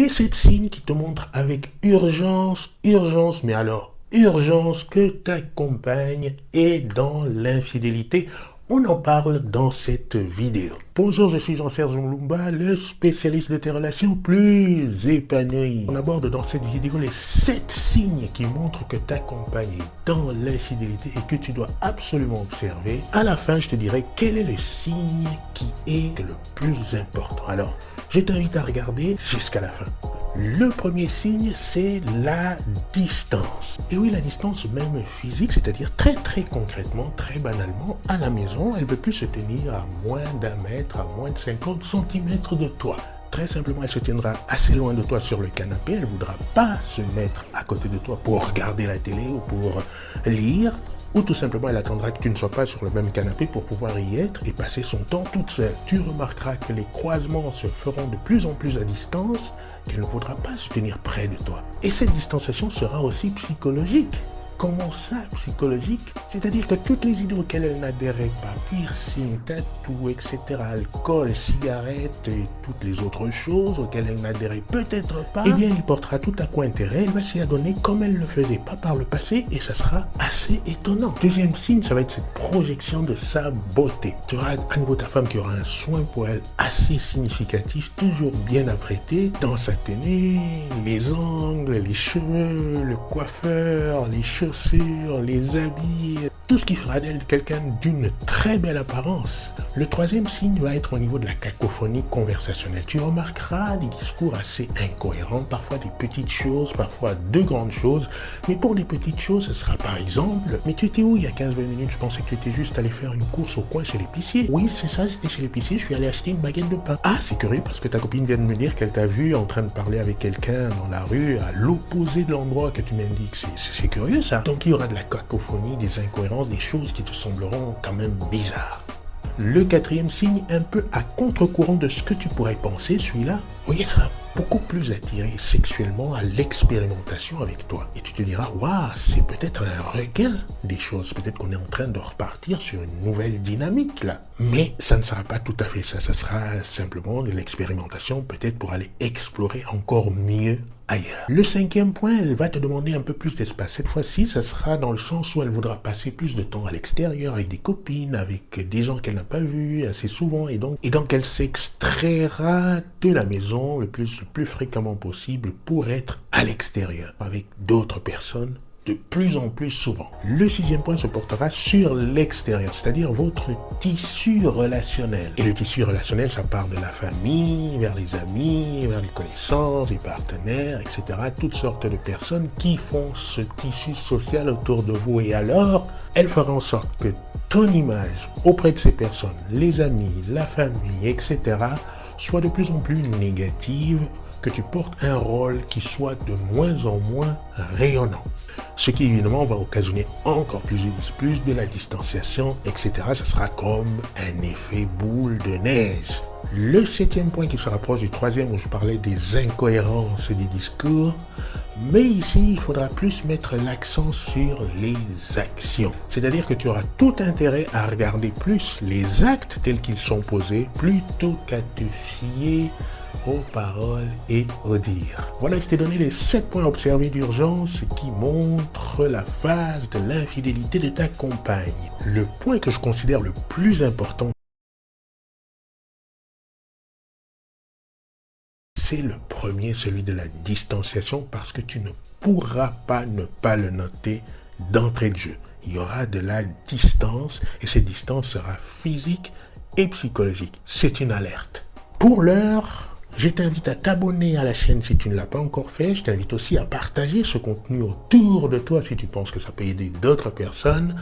les 7 signes qui te montrent avec urgence, mais alors urgence que ta compagne est dans l'infidélité. On en parle dans cette vidéo. Bonjour, je suis Jean-Serge Mlumba, le spécialiste de tes relations plus épanouies. On aborde dans cette vidéo les 7 signes qui montrent que ta compagne est dans l'infidélité et que tu dois absolument observer. À la fin, je te dirai quel est le signe qui est le plus important. Alors, je t'invite à regarder jusqu'à la fin. Le premier signe, c'est la distance. Et oui, la distance même physique, c'est-à-dire très concrètement, très banalement, à la maison, elle ne veut plus se tenir à moins d'1 mètre, à moins de 50 cm de toi. Très simplement, elle se tiendra assez loin de toi sur le canapé, elle ne voudra pas se mettre à côté de toi pour regarder la télé ou pour lire. Ou tout simplement, elle attendra que tu ne sois pas sur le même canapé pour pouvoir y être et passer son temps toute seule. Tu remarqueras que les croisements se feront de plus en plus à distance, qu'elle ne voudra pas se tenir près de toi. Et cette distanciation sera aussi psychologique. Comment ça, psychologique? C'est-à-dire que toutes les idées auxquelles elle n'adhérait pas, piercing, tatou, etc., alcool, cigarettes et toutes les autres choses auxquelles elle n'adhérait peut-être pas, eh bien, elle y portera tout à coup intérêt, elle va s'y adonner comme elle ne le faisait pas par le passé et ça sera assez étonnant. Deuxième signe, ça va être cette projection de sa beauté. Tu auras à nouveau ta femme qui aura un soin pour elle assez significatif, toujours bien apprêté, dans sa tenue, les ongles, les cheveux, le coiffeur, les cheveux, les habits, tout ce qui fera d'elle quelqu'un d'une très belle apparence. Le troisième signe va être au niveau de la cacophonie conversationnelle. Tu remarqueras des discours assez incohérents, parfois des petites choses, parfois de grandes choses. Mais pour des petites choses, ce sera par exemple: mais tu étais où il y a 15-20 minutes? Je pensais que tu étais juste allé faire une course au coin chez l'épicier. Oui, c'est ça, j'étais chez l'épicier, je suis allé acheter une baguette de pain. Ah, c'est curieux parce que ta copine vient de me dire qu'elle t'a vu en train de parler avec quelqu'un dans la rue, à l'opposé de l'endroit que tu m'indiques. C'est curieux ça. Donc il y aura de la cacophonie, des incohérences, des choses qui te sembleront quand même bizarres. Le quatrième signe, un peu à contre-courant de ce que tu pourrais penser, celui-là, oui, ça sera beaucoup plus attiré sexuellement à l'expérimentation avec toi. Et tu te diras, waouh, c'est peut-être un regain des choses, peut-être qu'on est en train de repartir sur une nouvelle dynamique là. Mais ça ne sera pas tout à fait ça, ça sera simplement de l'expérimentation, peut-être pour aller explorer encore mieux ailleurs. Le cinquième point, elle va te demander un peu plus d'espace. Cette fois-ci, ça sera dans le sens où elle voudra passer plus de temps à l'extérieur, avec des copines, avec des gens qu'elle n'a pas vus assez souvent, et donc elle s'extraira de la maison le plus fréquemment possible pour être à l'extérieur, avec d'autres personnes, de plus en plus souvent. Le sixième point se portera sur l'extérieur, c'est-à-dire votre tissu relationnel. Et le tissu relationnel, ça part de la famille, vers les amis, vers les connaissances, les partenaires, etc. Toutes sortes de personnes qui font ce tissu social autour de vous. Et alors, elle fera en sorte que ton image auprès de ces personnes, les amis, la famille, etc., soit de plus en plus négative, que tu portes un rôle qui soit de moins en moins rayonnant. Ce qui évidemment va occasionner encore plus de la distanciation, etc. Ce sera comme un effet boule de neige. Le septième point qui se rapproche du troisième où je parlais des incohérences des discours, mais ici il faudra plus mettre l'accent sur les actions. C'est-à-dire que tu auras tout intérêt à regarder plus les actes tels qu'ils sont posés plutôt qu'à te fier aux paroles et aux dires. Voilà, je t'ai donné les 7 points observés d'urgence qui montrent la phase de l'infidélité de ta compagne. Le point que je considère le plus important, c'est le premier, celui de la distanciation, parce que tu ne pourras pas ne pas le noter d'entrée de jeu. Il y aura de la distance et cette distance sera physique et psychologique. C'est une alerte. Pour l'heure, je t'invite à t'abonner à la chaîne si tu ne l'as pas encore fait. Je t'invite aussi à partager ce contenu autour de toi si tu penses que ça peut aider d'autres personnes.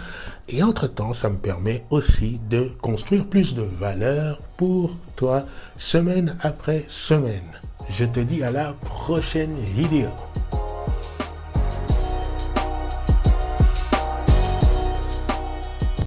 Et entre-temps, ça me permet aussi de construire plus de valeur pour toi, semaine après semaine. Je te dis à la prochaine vidéo.